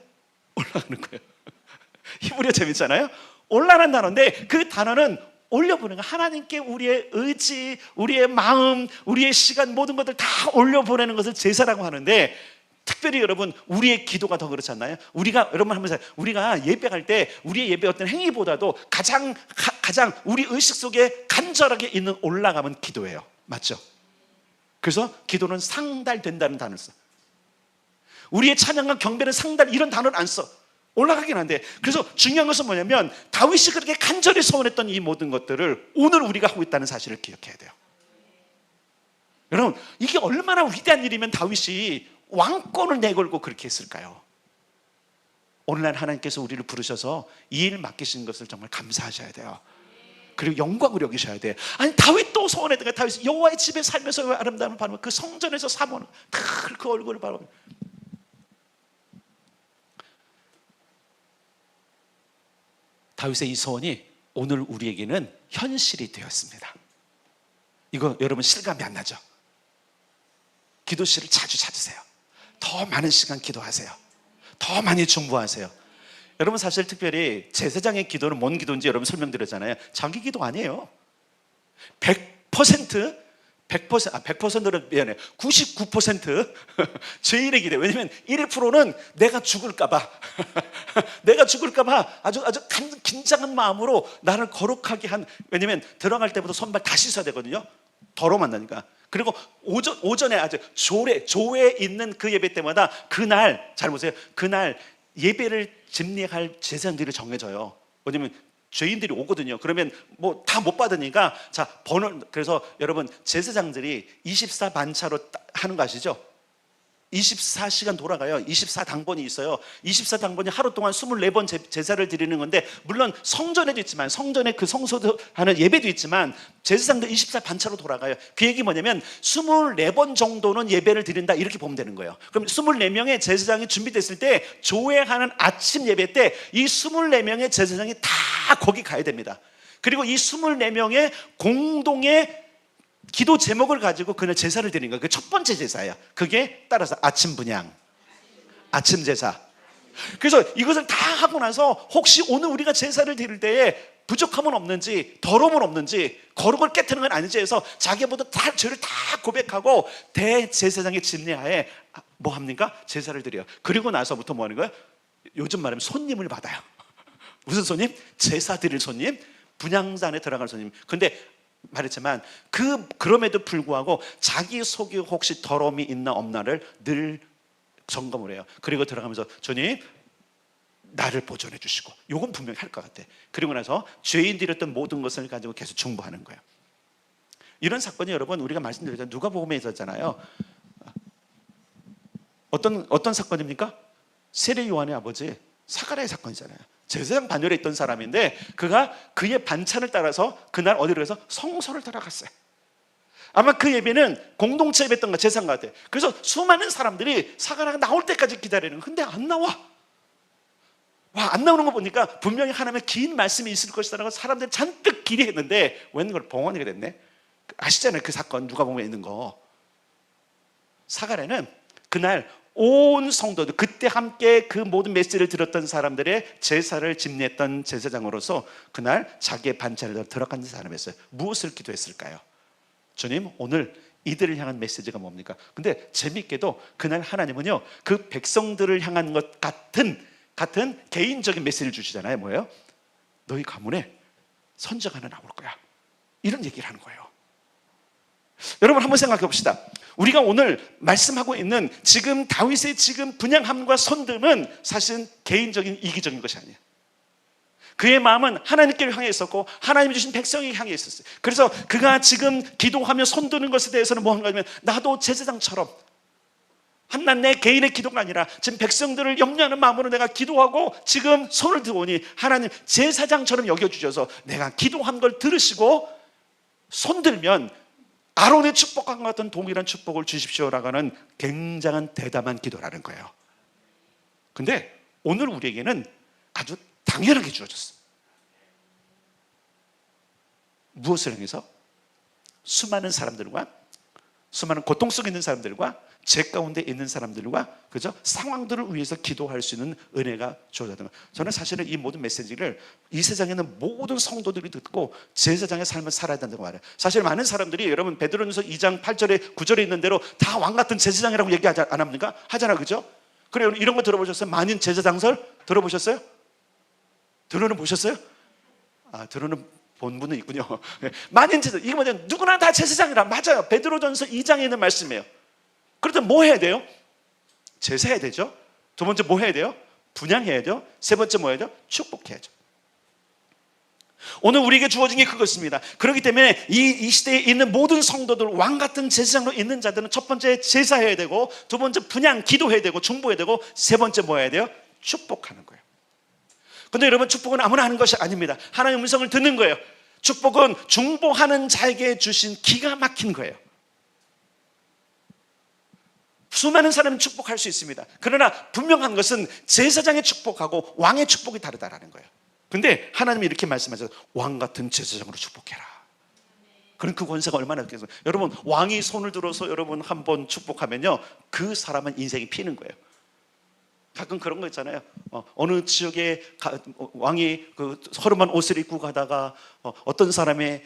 올라가는 거예요. 히브리어 재밌잖아요. 올라라는 단어인데 그 단어는 올려보는 거, 하나님께 우리의 의지, 우리의 마음, 우리의 시간, 모든 것들 다 올려보내는 것을 제사라고 하는데, 특별히 여러분 우리의 기도가 더 그렇지 않나요? 여러분 하면서 우리가 예배할 때 우리의 예배 어떤 행위보다도 가장 우리 의식 속에 간절하게 있는 올라가면 기도예요. 맞죠? 그래서 기도는 상달된다는 단어를 써. 우리의 찬양과 경배는 상달, 이런 단어를 안 써. 올라가긴 한데, 그래서 중요한 것은 뭐냐면 다윗이 그렇게 간절히 소원했던 이 모든 것들을 오늘 우리가 하고 있다는 사실을 기억해야 돼요. 여러분, 이게 얼마나 위대한 일이면 다윗이 왕권을 내걸고 그렇게 했을까요? 오늘날 하나님께서 우리를 부르셔서 이 일 맡기신 것을 정말 감사하셔야 돼요. 그리고 영광을 여기셔야 돼. 아니, 다윗도 소원했던 거야. 다윗이 여호와의 집에 살면서 아름다움을 바라보며 그 성전에서 사모하는 그 얼굴을 바라보며, 다윗의 이 소원이 오늘 우리에게는 현실이 되었습니다. 이거 여러분 실감이 안 나죠? 기도실을 자주 찾으세요. 더 많은 시간 기도하세요. 더 많이 중보하세요. 여러분, 사실 특별히 제사장의 기도는 뭔 기도인지 여러분 설명드렸잖아요. 자기 기도 아니에요. 100%는 미안해, 99% 죄인의 기도. 왜냐면 1%는 내가 죽을까봐 내가 죽을까봐 아주 긴장한 마음으로 나를 거룩하게 한, 왜냐면 들어갈 때부터 손발 다 씻어야 되거든요. 더러우면 나니까. 그리고 오전에 아주 조에 있는 그 예배 때마다 그날, 잘 보세요, 그날 예배를 집례할 제사장들이 정해져요. 왜냐면 죄인들이 오거든요. 그러면 뭐 다 못 받으니까, 그래서 여러분 제사장들이 24반차로 하는 거 아시죠? 24시간 돌아가요. 24당번이 있어요. 24당번이 하루 동안 24번 제사를 드리는 건데, 물론 성전에도 있지만, 성전에 그 성소도 하는 예배도 있지만 제사장도 24반차로 돌아가요. 그 얘기 뭐냐면 24번 정도는 예배를 드린다, 이렇게 보면 되는 거예요. 그럼 24명의 제사장이 준비됐을 때 조회하는 아침 예배 때 이 24명의 제사장이 다 거기 가야 됩니다. 그리고 이 24명의 공동의 기도 제목을 가지고 그날 제사를 드리는 거예요. 그 첫 번째 제사예요. 그게 따라서 아침 분향, 아침 제사. 그래서 이것을 다 하고 나서 혹시 오늘 우리가 제사를 드릴 때에 부족함은 없는지, 더러움은 없는지, 거룩을 깨트는 건 아닌지 해서 자기 모두 다 죄를 다 고백하고 대제사장의 집례하에 뭐 합니까? 제사를 드려요. 그리고 나서부터 뭐 하는 거예요? 요즘 말하면 손님을 받아요. 무슨 손님? 제사 드릴 손님, 분향단에 들어갈 손님. 근데 말했지만 그럼에도 불구하고 자기 속에 혹시 더러움이 있나 없나를 늘 점검을 해요. 그리고 들어가면서 주님, 나를 보존해 주시고, 요건 분명히 할 것 같아. 그리고 나서 죄인들이 했던 모든 것을 가지고 계속 중보하는 거예요. 이런 사건이 여러분 우리가 말씀드렸잖아요. 누가복음에 있었잖아요. 어떤 사건입니까? 세례 요한의 아버지 사가랴의 사건이잖아요. 제사장 반열에 있던 사람인데 그가 그의 반찬을 따라서 그날 어디로 가서 성소를 들어갔어요. 아마 그 예배는 공동체 예배였던 것, 제사장 같아요. 그래서 수많은 사람들이 사가랴가 나올 때까지 기다리는 거예요. 근데 안 나와. 안 나오는 거 보니까 분명히 하나님의 긴 말씀이 있을 것이라고 사람들이 잔뜩 기대했는데 웬걸 봉헌이가 됐네. 아시잖아요, 그 사건 누가복음에 있는 거. 사가랴는 그날 온 성도들, 그때 함께 그 모든 메시지를 들었던 사람들의 제사를 집례했던 제사장으로서 그날 자기의 반찬을 들어간 사람이었어요. 무엇을 기도했을까요? 주님, 오늘 이들을 향한 메시지가 뭡니까? 근데 재밌게도 그날 하나님은요, 그 백성들을 향한 것 같은 개인적인 메시지를 주시잖아요. 뭐예요? 너희 가문에 선지자가 하나 나올 거야, 이런 얘기를 하는 거예요. 여러분 한번 생각해 봅시다. 우리가 오늘 말씀하고 있는 지금 다윗의 지금 분향함과 손듦은 사실은 개인적인 이기적인 것이 아니에요. 그의 마음은 하나님께를 향해 있었고 하나님이 주신 백성에게 향해 있었어요. 그래서 그가 지금 기도하며 손드는 것에 대해서는 뭐 하는가 하면, 나도 제사장처럼 한낱 내 개인의 기도가 아니라 지금 백성들을 염려하는 마음으로 내가 기도하고 지금 손을 들어오니 하나님 제사장처럼 여겨주셔서 내가 기도한 걸 들으시고 손들면 아론의 축복과 같은 동일한 축복을 주십시오라고 하는 굉장한 대담한 기도라는 거예요. 근데 오늘 우리에게는 아주 당연하게 주어졌어요. 무엇을 향해서? 수많은 사람들과, 수많은 고통 속에 있는 사람들과, 죄 가운데 있는 사람들과, 그죠? 상황들을 위해서 기도할 수 있는 은혜가 주어졌던 거예요. 저는 사실은 이 모든 메시지를 이 세상에 있는 모든 성도들이 듣고 제사장의 삶을 살아야 된다고 말해요. 사실 많은 사람들이, 여러분 베드로전서 2장 8절에 9절에 있는 대로 다 왕같은 제사장이라고 얘기하지 안 합니까? 하잖아, 그죠? 그래요. 이런 거 들어보셨어요? 만인 제사장설 들어보셨어요? 들어는 보셨어요? 들어는 본 분은 있군요. 만인 제사장, 이게 뭐냐, 누구나 다 제사장이라. 맞아요. 베드로전서 2장에 있는 말씀이에요. 그렇다면 뭐 해야 돼요? 제사해야 되죠. 두 번째 뭐 해야 돼요? 분향해야 돼요. 세 번째 뭐 해야 돼요? 축복해야죠. 오늘 우리에게 주어진 게 그것입니다. 그렇기 때문에 이 시대에 있는 모든 성도들, 왕같은 제사장으로 있는 자들은 첫 번째 제사해야 되고, 두 번째 분향, 기도해야 되고, 중보해야 되고, 세 번째 뭐 해야 돼요? 축복하는 거예요. 근데 여러분, 축복은 아무나 하는 것이 아닙니다. 하나님의 음성을 듣는 거예요. 축복은 중보하는 자에게 주신 기가 막힌 거예요. 수많은 사람이 축복할 수 있습니다. 그러나 분명한 것은 제사장의 축복하고 왕의 축복이 다르다라는 거예요. 근데 하나님이 이렇게 말씀하셔서 왕 같은 제사장으로 축복해라. 그럼 그 권세가 얼마나 있겠어요? 여러분, 왕이 손을 들어서 여러분 한번 축복하면요, 그 사람은 인생이 피는 거예요. 가끔 그런 거 있잖아요. 어느 지역에 왕이 그 허름한 옷을 입고 가다가 어떤 사람의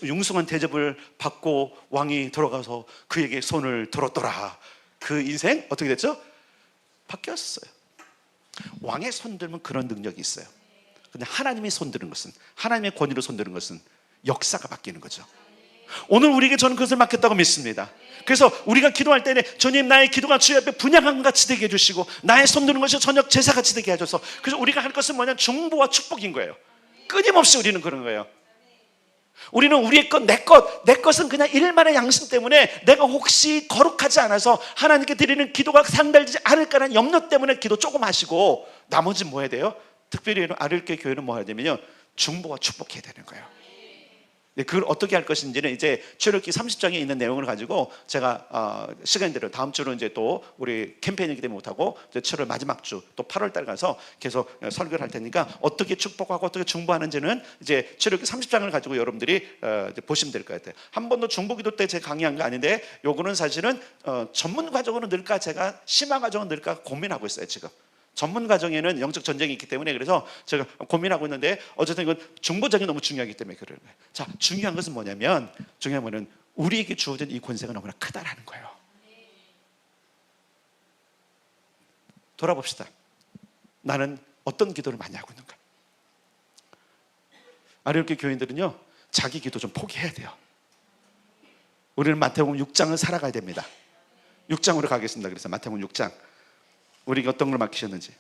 융숭한 대접을 받고 왕이 들어가서 그에게 손을 들었더라. 그 인생 어떻게 됐죠? 바뀌었어요. 왕의 손 들면 그런 능력이 있어요. 근데 하나님이 손 드는 것은, 하나님의 권위로 손 드는 것은 역사가 바뀌는 거죠. 오늘 우리에게 저는 그것을 맡겼다고 믿습니다. 그래서 우리가 기도할 때는 주님, 나의 기도가 주의 앞에 분향한 같이 되게 해주시고, 나의 손 드는 것이 저녁 제사같이 되게 해줘서, 그래서 우리가 할 것은 뭐냐? 중보와 축복인 거예요. 끊임없이 우리는 그런 거예요. 우리는 우리의 것, 내 것은 그냥 일만의 양심 때문에 내가 혹시 거룩하지 않아서 하나님께 드리는 기도가 상달되지 않을까라는 염려 때문에 기도 조금 하시고, 나머지 뭐 해야 돼요? 특별히 아릴교회 교회는 뭐 해야 되면요, 중보와 축복해야 되는 거예요. 그걸 어떻게 할 것인지는 이제 출애굽기 30장에 있는 내용을 가지고 제가 시간 되면 다음 주로 이제 또 우리 캠페인이기 때문에 못하고, 이제 7월 마지막 주 또 8월 달 가서 계속 설교를 할 테니까, 어떻게 축복하고 어떻게 중보하는지는 이제 출애굽기 30장을 가지고 여러분들이 이제 보시면 될 것 같아요. 한 번도 중보기도 때 제가 강의한 거 아닌데, 요거는 사실은 전문 과정으로 넣을까, 제가 심화 과정으로 넣을까 고민하고 있어요 지금. 전문 과정에는 영적 전쟁이 있기 때문에, 그래서 제가 고민하고 있는데, 어쨌든 이건 중보적이 너무 중요하기 때문에 그러는 거예요. 자, 중요한 것은 뭐냐면, 중요한 거는 우리에게 주어진 이 권세가 너무나 크다라는 거예요. 돌아봅시다. 나는 어떤 기도를 많이 하고 있는가? 아리오케 교인들은요, 자기 기도 좀 포기해야 돼요. 우리는 마태복음 6장을 살아가야 됩니다. 6장으로 가겠습니다. 그래서 마태복음 6장, 우리가 어떤 걸 맡기셨는지.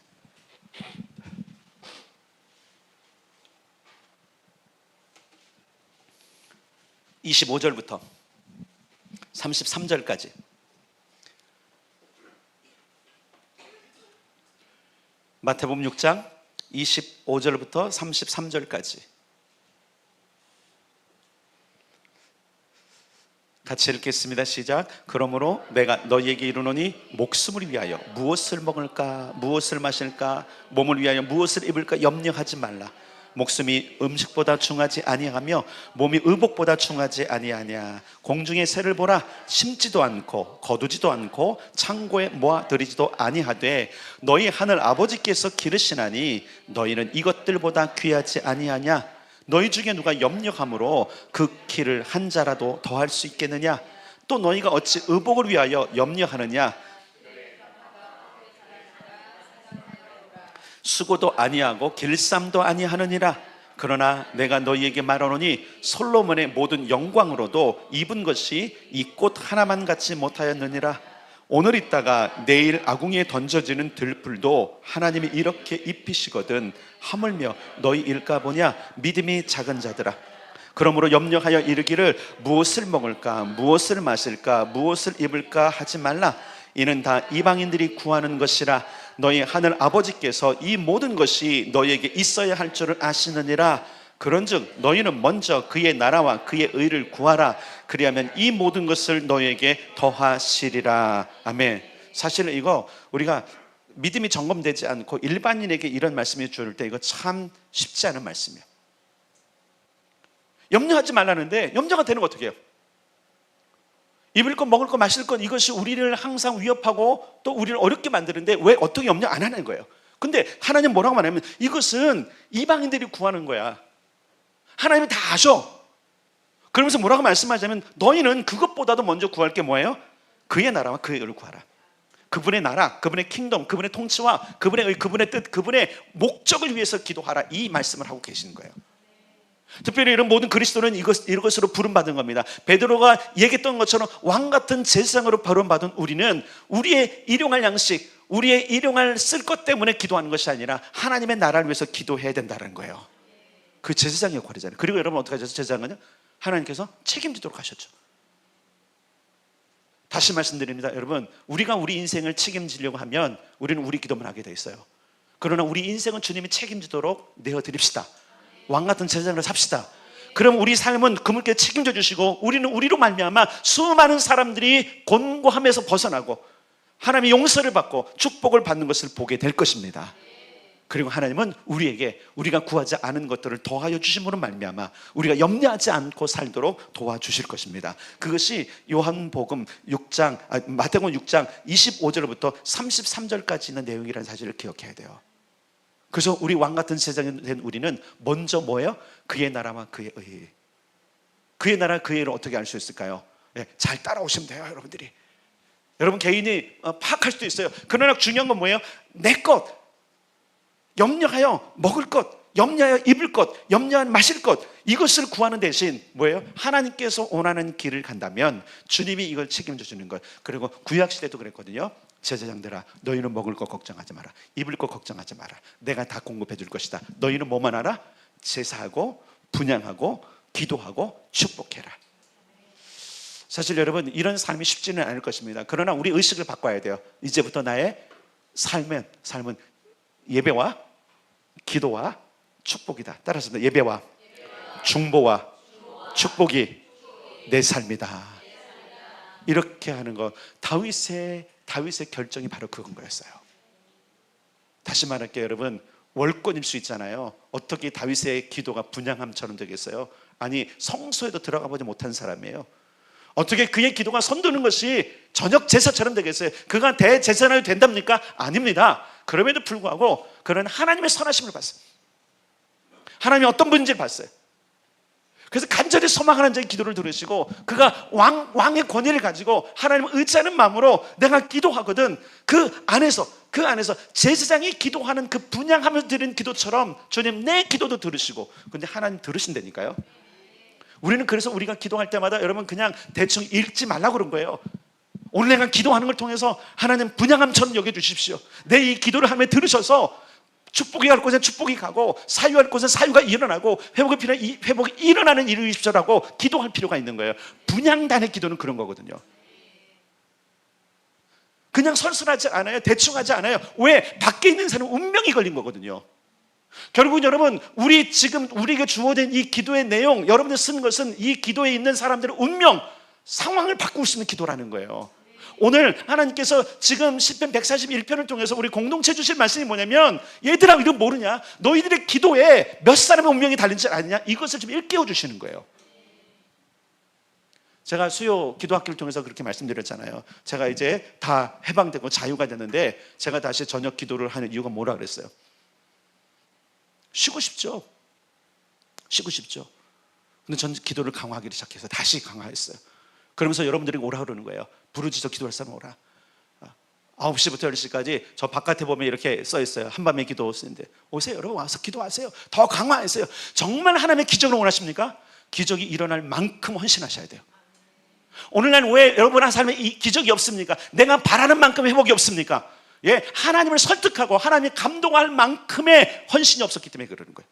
(25절부터) (33절까지) 마태복음 6장 25절부터 33절까지 같이 읽겠습니다. 시작. 그러므로 내가 너희에게 이르노니 목숨을 위하여 무엇을 먹을까, 무엇을 마실까, 몸을 위하여 무엇을 입을까 염려하지 말라. 목숨이 음식보다 중하지 아니하며 몸이 의복보다 중하지 아니하냐. 공중의 새를 보라. 심지도 않고 거두지도 않고 창고에 모아들이지도 아니하되 너희 하늘 아버지께서 기르시나니 너희는 이것들보다 귀하지 아니하냐. 너희 중에 누가 염려함으로 그 키를 한 자라도 더할 수 있겠느냐. 또 너희가 어찌 의복을 위하여 염려하느냐. 수고도 아니하고 길쌈도 아니하느니라. 그러나 내가 너희에게 말하노니 솔로몬의 모든 영광으로도 입은 것이 이 꽃 하나만 같지 못하였느니라. 오늘 있다가 내일 아궁이에 던져지는 들풀도 하나님이 이렇게 입히시거든 하물며 너희 일까 보냐. 믿음이 작은 자들아. 그러므로 염려하여 이르기를 무엇을 먹을까, 무엇을 마실까, 무엇을 입을까 하지 말라. 이는 다 이방인들이 구하는 것이라. 너희 하늘 아버지께서 이 모든 것이 너희에게 있어야 할 줄을 아시느니라. 그런즉 너희는 먼저 그의 나라와 그의 의를 구하라. 그리하면 이 모든 것을 너희에게 더하시리라. 아멘. 사실은 이거 우리가 믿음이 점검되지 않고 일반인에게 이런 말씀을 줄 때 이거 참 쉽지 않은 말씀이에요. 염려하지 말라는데 염려가 되는 거 어떻게 해요? 입을 것, 먹을 것, 마실 것, 이것이 우리를 항상 위협하고 또 우리를 어렵게 만드는데 왜 어떻게 염려 안 하는 거예요? 근데 하나님 뭐라고 말하면 이것은 이방인들이 구하는 거야. 하나님은 다 아셔. 그러면서 뭐라고 말씀하자면 너희는 그것보다도 먼저 구할 게 뭐예요? 그의 나라와 그의 의를 구하라. 그분의 나라, 그분의 킹덤, 그분의 통치와 그분의 의, 그분의 뜻, 그분의 목적을 위해서 기도하라. 이 말씀을 하고 계시는 거예요. 특별히 이런 모든 그리스도는 이것으로 부름받은 겁니다. 베드로가 얘기했던 것처럼 왕같은 제사장으로 부름받은 우리는 우리의 일용할 양식, 우리의 일용할 쓸 것 때문에 기도하는 것이 아니라 하나님의 나라를 위해서 기도해야 된다는 거예요. 그 제사장의 역할이잖아요. 그리고 여러분 어떻게 하셨어요? 제사장은요? 하나님께서 책임지도록 하셨죠. 다시 말씀드립니다. 여러분, 우리가 우리 인생을 책임지려고 하면 우리는 우리 기도만 하게 돼 있어요. 그러나 우리 인생은 주님이 책임지도록 내어드립시다. 왕같은 제사장으로 삽시다. 그럼 우리 삶은 그분께 책임져 주시고 우리는 우리로 말미암아 수많은 사람들이 곤고함에서 벗어나고 하나님의 용서를 받고 축복을 받는 것을 보게 될 것입니다. 그리고 하나님은 우리에게 우리가 구하지 않은 것들을 더하여 주심으로 말미암아 우리가 염려하지 않고 살도록 도와주실 것입니다. 그것이 요한복음 6장, 마태복음 6장 25절부터 33절까지 있는 내용이라는 사실을 기억해야 돼요. 그래서 우리 왕같은 세상에 된 우리는 먼저 뭐예요? 그의 나라와 그의 의. 그의 나라 그의 의를 어떻게 알 수 있을까요? 네, 잘 따라오시면 돼요. 여러분들이. 여러분 개인이 파악할 수도 있어요. 그러나 중요한 건 뭐예요? 내 것, 염려하여 먹을 것, 염려하여 입을 것, 염려하여 마실 것, 이것을 구하는 대신 뭐예요? 하나님께서 원하는 길을 간다면 주님이 이걸 책임져 주는 것. 그리고 구약시대도 그랬거든요. 제사장들아, 너희는 먹을 것 걱정하지 마라. 입을 것 걱정하지 마라. 내가 다 공급해 줄 것이다. 너희는 뭐만 하라? 제사하고 분향하고 기도하고 축복해라. 사실 여러분 이런 삶이 쉽지는 않을 것입니다. 그러나 우리 의식을 바꿔야 돼요. 이제부터 나의 삶은 예배와 기도와 축복이다. 따라서 예배와 중보와 축복이 내 삶이다. 이렇게 하는 것. 다윗의 결정이 바로 그건 거였어요. 다시 말할게요, 여러분. 월권일 수 있잖아요. 어떻게 다윗의 기도가 분향함처럼 되겠어요? 아니, 성소에도 들어가 보지 못한 사람이에요. 어떻게 그의 기도가 선두는 것이 저녁 제사처럼 되겠어요? 그가 대제사장이 된답니까? 아닙니다. 그럼에도 불구하고 그는 하나님의 선하심을 봤어요. 하나님이 어떤 분인지를 봤어요. 그래서 간절히 소망하는 자의 기도를 들으시고 그가 왕의 권위를 가지고 하나님을 의지하는 마음으로 내가 기도하거든. 그 안에서 제사장이 기도하는 그 분향하면서 드리는 기도처럼 주님 내 기도도 들으시고, 근데 하나님 들으신다니까요. 우리는 그래서 우리가 기도할 때마다 여러분 그냥 대충 읽지 말라고 그런 거예요. 오늘 내가 기도하는 걸 통해서 하나님 분향함처럼 여겨주십시오. 내 이 기도를 하나님 들으셔서 축복이 갈 곳에 축복이 가고 사유할 곳에 사유가 일어나고 회복이 필요한 회복이 일어나는 일을 주십시오라고 기도할 필요가 있는 거예요. 분향단의 기도는 그런 거거든요. 그냥 선순하지 않아요. 대충 하지 않아요. 왜? 밖에 있는 사람은 운명이 걸린 거거든요. 결국은 여러분 우리에게 주어진 이 기도의 내용, 여러분들 쓰는 것은 이 기도에 있는 사람들의 운명, 상황을 바꾸고 싶은 기도라는 거예요. 오늘 하나님께서 지금 시편 141편을 통해서 우리 공동체 주실 말씀이 뭐냐면, 얘들아 이거 모르냐? 너희들의 기도에 몇 사람의 운명이 달린지 아느냐? 이것을 좀 일깨워 주시는 거예요. 제가 수요 기도학교를 통해서 그렇게 말씀드렸잖아요. 제가 이제 다 해방되고 자유가 됐는데 제가 다시 저녁 기도를 하는 이유가 뭐라 그랬어요? 쉬고 싶죠. 근데 전 기도를 강화하기 시작해서 다시 강화했어요. 그러면서 여러분들이 오라 그러는 거예요. 부르짖어 기도할 사람 오라. 9시부터 10시까지 저 바깥에 보면 이렇게 써 있어요. 한밤에 기도 쓰는데 오세요. 여러분 와서 기도하세요. 더 강화하세요. 정말 하나님의 기적을 원하십니까? 기적이 일어날 만큼 헌신하셔야 돼요. 오늘날 왜 여러분 한 삶에 이 기적이 없습니까? 내가 바라는 만큼 회복이 없습니까? 예, 하나님을 설득하고 하나님이 감동할 만큼의 헌신이 없었기 때문에 그러는 거예요.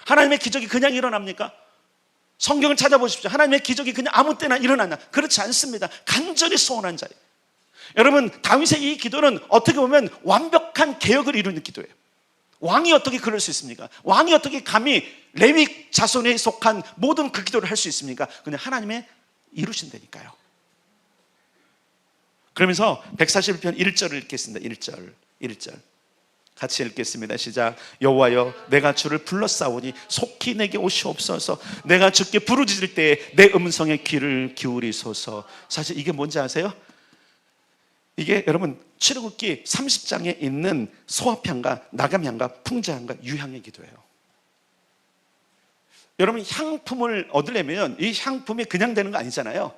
하나님의 기적이 그냥 일어납니까? 성경을 찾아보십시오. 하나님의 기적이 그냥 아무 때나 일어나나? 그렇지 않습니다. 간절히 소원한 자예요. 여러분 다윗의 이 기도는 어떻게 보면 완벽한 개혁을 이루는 기도예요. 왕이 어떻게 그럴 수 있습니까? 왕이 어떻게 감히 레위 자손에 속한 모든 그 기도를 할 수 있습니까? 그냥 하나님의 이루신다니까요. 그러면서 141편 1절을 읽겠습니다. 1절. 같이 읽겠습니다. 시작. 여호와여, 내가 주를 불렀사오니 속히 내게 오시옵소서. 내가 주께 부르짖을 때에 내 음성에 귀를 기울이소서. 사실 이게 뭔지 아세요? 이게 여러분 출애굽기 30장에 있는 소합향과 나감향과 풍자향과 유향의 기도예요. 여러분 향품을 얻으려면 이 향품이 그냥 되는 거 아니잖아요.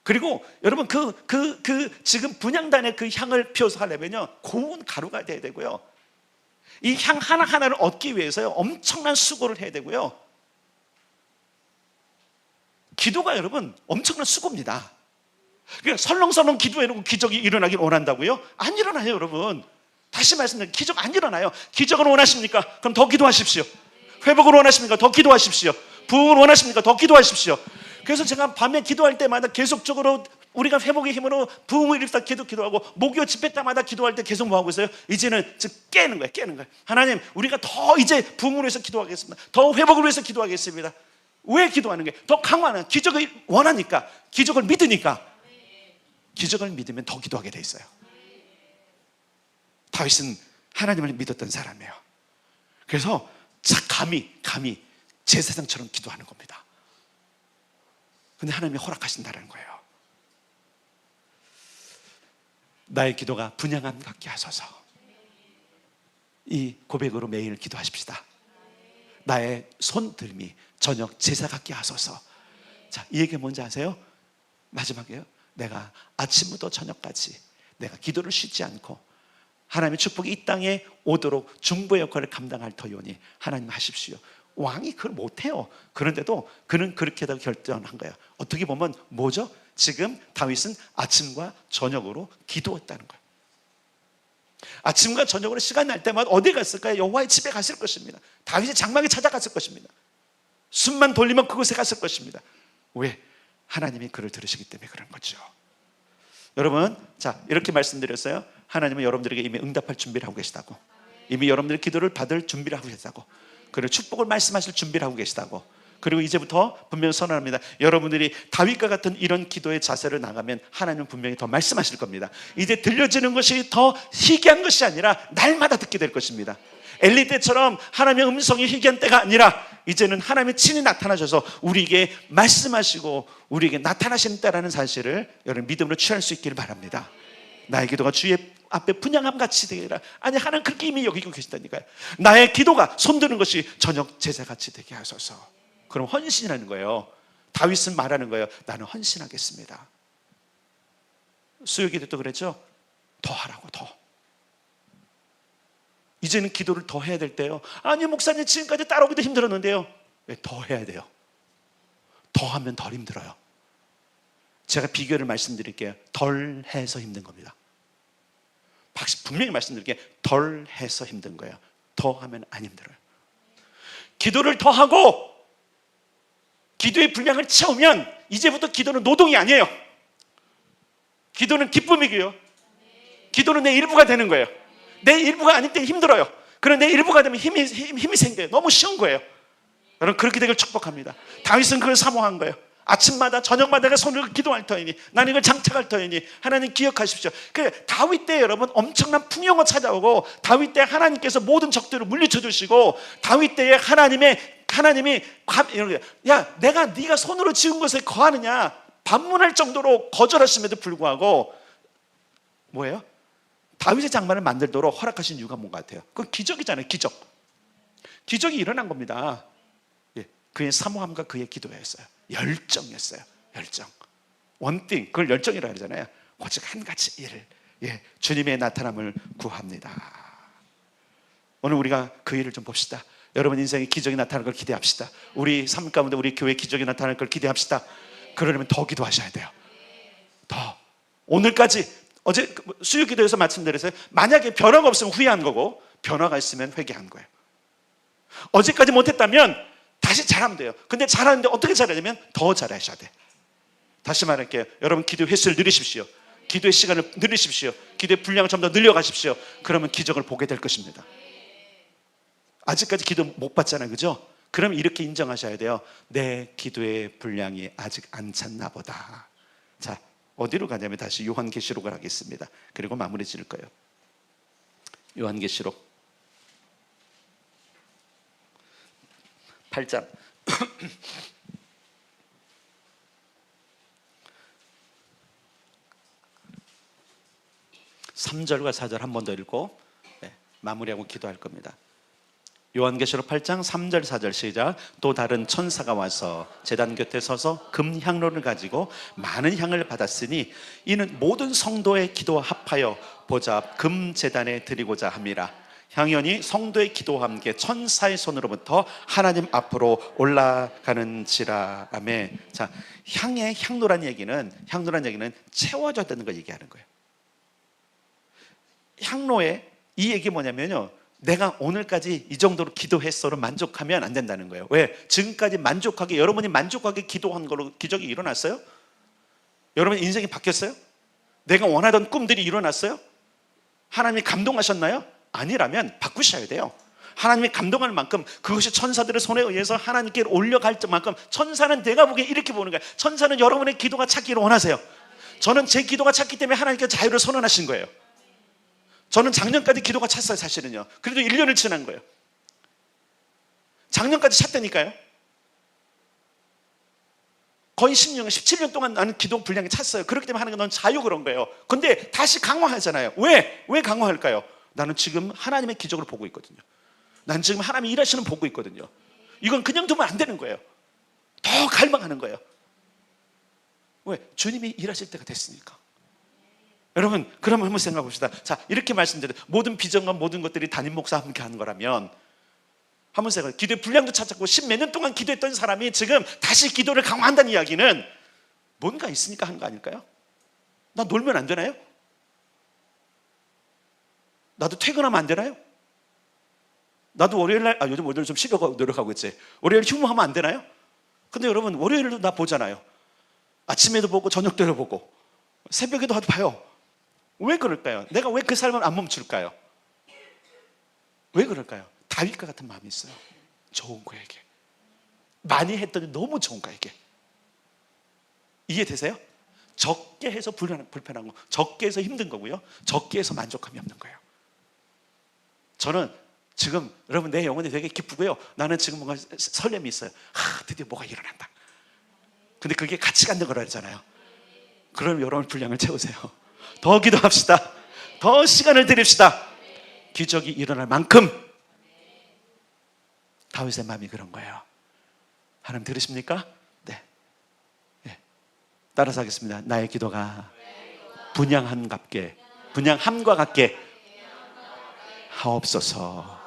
그리고 여러분 지금 분향단의 그 향을 피워서 하려면요 고운 가루가 돼야 되고요, 이 향 하나하나를 얻기 위해서요 엄청난 수고를 해야 되고요, 기도가 여러분 엄청난 수고입니다. 그러니까 설렁설렁 기도해놓고 기적이 일어나길 원한다고요? 안 일어나요. 여러분 다시 말씀드립니다. 기적 안 일어나요. 기적을 원하십니까? 그럼 더 기도하십시오. 회복을 원하십니까? 더 기도하십시오. 부흥을 원하십니까? 더 기도하십시오. 그래서 제가 밤에 기도할 때마다 계속적으로 우리가 회복의 힘으로 부흥을 일으키다 기도하고, 목요 집회 때마다 기도할 때 계속 뭐 하고 있어요? 이제는 깨는 거예요. 하나님, 우리가 더 이제 부흥을 위해서 기도하겠습니다. 더 회복을 위해서 기도하겠습니다. 왜 기도하는 게? 더 강화하는, 기적을 원하니까, 기적을 믿으니까. 기적을 믿으면 더 기도하게 돼 있어요. 다윗은 하나님을 믿었던 사람이에요. 그래서 감히 제사장처럼 기도하는 겁니다. 근데 하나님이 허락하신다는 거예요. 나의 기도가 분향함 같게 하소서. 이 고백으로 매일 기도하십시다. 나의 손들미 저녁 제사 같게 하소서. 자, 이 얘기 뭔지 아세요? 마지막이에요. 내가 아침부터 저녁까지 내가 기도를 쉬지 않고 하나님의 축복이 이 땅에 오도록 중보의 역할을 감당할 터이오니 하나님 하십시오. 왕이 그걸 못해요. 그런데도 그는 그렇게 결정한 거예요. 어떻게 보면 뭐죠? 지금 다윗은 아침과 저녁으로 기도했다는 거예요. 아침과 저녁으로 시간 날 때마다 어디 갔을까요? 여호와의 집에 갔을 것입니다. 다윗의 장막에 찾아갔을 것입니다. 숨만 돌리면 그곳에 갔을 것입니다. 왜? 하나님이 그를 들으시기 때문에 그런 거죠. 여러분, 자, 이렇게 말씀드렸어요. 하나님은 여러분들에게 이미 응답할 준비를 하고 계시다고, 이미 여러분들의 기도를 받을 준비를 하고 계시다고, 그리고 축복을 말씀하실 준비를 하고 계시다고. 그리고 이제부터 분명히 선언합니다. 여러분들이 다윗과 같은 이런 기도의 자세를 나가면 하나님은 분명히 더 말씀하실 겁니다. 이제 들려지는 것이 더 희귀한 것이 아니라 날마다 듣게 될 것입니다. 엘리 때처럼 하나님의 음성이 희귀한 때가 아니라 이제는 하나님이 친히 나타나셔서 우리에게 말씀하시고 우리에게 나타나시는 때라는 사실을 여러분 믿음으로 취할 수 있기를 바랍니다. 나의 기도가 주의 앞에 분향함 같이 되리라. 아니, 하나님 그렇게 이미 여기고 계신다니까요. 나의 기도가 손드는 것이 저녁 제사 같이 되게 하소서. 그럼 헌신이라는 거예요. 다윗은 말하는 거예요. 나는 헌신하겠습니다. 수요 기도 도 그랬죠. 더 하라고, 더. 이제는 기도를 더 해야 될 때요. 아니, 목사님 지금까지 따라오기도 힘들었는데요. 왜? 더 해야 돼요. 더 하면 덜 힘들어요. 제가 비결을 말씀드릴게요. 덜 해서 힘든 겁니다. 분명히 말씀드릴게요. 덜 해서 힘든 거예요. 더 하면 안 힘들어요. 기도를 더 하고 기도의 분량을 채우면 이제부터 기도는 노동이 아니에요. 기도는 기쁨이고요. 기도는 내 일부가 되는 거예요. 내 일부가 아닐 때 힘들어요. 그런데 내 일부가 되면 힘이 생겨요. 너무 쉬운 거예요. 여러분, 그렇게 되길 축복합니다. 다윗은 그걸 사모한 거예요. 아침마다 저녁마다 내가 손을 기도할 터이니 나는 이걸 장착할 터이니 하나님 기억하십시오. 다윗 때 여러분 엄청난 풍요가 찾아오고, 다윗 때 하나님께서 모든 적들을 물리쳐 주시고, 다윗 때에 하나님이 야, 네가 손으로 지은 것에 거하느냐 반문할 정도로 거절하심에도 불구하고 뭐예요? 다윗의 장막을 만들도록 허락하신 이유가 뭔가 같아요. 그건 기적이잖아요. 기적이 일어난 겁니다. 그의 사모함과 그의 기도였어요. 열정이었어요. 열정. 원띵, 그걸 열정이라고 하잖아요. 오직 한 가지 일을, 주님의 나타남을 구합니다. 오늘 우리가 그 일을 좀 봅시다. 여러분 인생에 기적이 나타나는 걸 기대합시다. 우리 삶 가운데 우리 교회 기적이 나타나는 걸 기대합시다. 그러려면 더 기도하셔야 돼요. 더. 오늘까지 어제 수요 기도에서 말씀드렸어요. 만약에 변화가 없으면 후회한 거고, 변화가 있으면 회개한 거예요. 어제까지 못했다면 다시 잘하면 돼요. 근데 잘하는데 어떻게 잘하냐면 더 잘하셔야 돼. 다시 말할게요. 여러분 기도 횟수를 늘리십시오. 기도의 시간을 늘리십시오. 기도의 분량을 좀 더 늘려가십시오. 그러면 기적을 보게 될 것입니다. 아직까지 기도 못 받잖아요, 그죠? 그럼 이렇게 인정하셔야 돼요. 내 기도의 분량이 아직 안 찼나 보다. 자, 어디로 가냐면 다시 요한계시록을 하겠습니다. 그리고 마무리 지을 거예요. 요한계시록 8장 3절과 4절 한 번 더 읽고 마무리하고 기도할 겁니다. 요한계시록 8장 3절 4절 시작. 또 다른 천사가 와서 제단 곁에 서서 금향로를 가지고 많은 향을 받았으니 이는 모든 성도의 기도와 합하여 보좌 앞 금제단에 드리고자 함이라. 향연이 성도의 기도와 함께 천사의 손으로부터 하나님 앞으로 올라가는지라. 아멘. 자, 향로란 얘기는 채워져야 되는 걸 얘기하는 거예요. 향로에 이 얘기 뭐냐면요, 내가 오늘까지 이 정도로 기도했어로 만족하면 안 된다는 거예요. 왜? 지금까지 만족하게, 여러분이 만족하게 기도한 걸로 기적이 일어났어요? 여러분 인생이 바뀌었어요? 내가 원하던 꿈들이 일어났어요? 하나님이 감동하셨나요? 아니라면 바꾸셔야 돼요. 하나님이 감동할 만큼, 그것이 천사들의 손에 의해서 하나님께 올려갈 만큼, 천사는 내가 보기에 이렇게 보는 거예요. 천사는 여러분의 기도가 찾기를 원하세요. 저는 제 기도가 찾기 때문에 하나님께서 자유를 선언하신 거예요. 저는 작년까지 기도가 찼어요, 사실은요. 그래도 1년을 지난 거예요. 작년까지 찼다니까요. 거의 10년, 17년 동안 나는 기도 분량이 찼어요. 그렇기 때문에 하나님께 넌 자유 그런 거예요. 근데 다시 강화하잖아요. 왜 강화할까요? 나는 지금 하나님의 기적을 보고 있거든요. 난 지금 하나님이 일하시는 보고 있거든요. 이건 그냥 두면 안 되는 거예요. 더 갈망하는 거예요. 왜? 주님이 일하실 때가 됐으니까. 여러분, 그러면 한번 생각해 봅시다. 자, 이렇게 말씀드려요. 모든 비전과 모든 것들이 담임 목사와 함께 하는 거라면, 한번 생각해. 기도의 분량도 찾았고 10몇 년 동안 기도했던 사람이 지금 다시 기도를 강화한다는 이야기는 뭔가 있으니까 하는 거 아닐까요? 나 놀면 안 되나요? 나도 퇴근하면 안 되나요? 나도 월요일날, 요즘 월요일 좀 쉬려고 노력하고 있지. 월요일 휴무하면 안 되나요? 근데 여러분, 월요일도 나 보잖아요. 아침에도 보고 저녁 때도 보고 새벽에도 봐요. 왜 그럴까요? 내가 왜 그 삶을 안 멈출까요? 왜 그럴까요? 다윗과 같은 마음이 있어요. 좋은 거에게 많이 했더니 너무 좋은 거에게. 이해되세요? 적게 해서 불편한 거, 적게 해서 힘든 거고요, 적게 해서 만족감이 없는 거예요. 저는 지금 여러분 내 영혼이 되게 기쁘고요, 나는 지금 뭔가 설렘이 있어요. 드디어 뭐가 일어난다. 근데 그게 가치가 있는 거라 했잖아요. 그럼 여러분 분량을 채우세요. 더 기도합시다. 더 시간을 드립시다. 기적이 일어날 만큼. 다윗의 마음이 그런 거예요. 하나님 들으십니까? 네. 따라서 하겠습니다. 나의 기도가 분양함과 같게 하옵소서.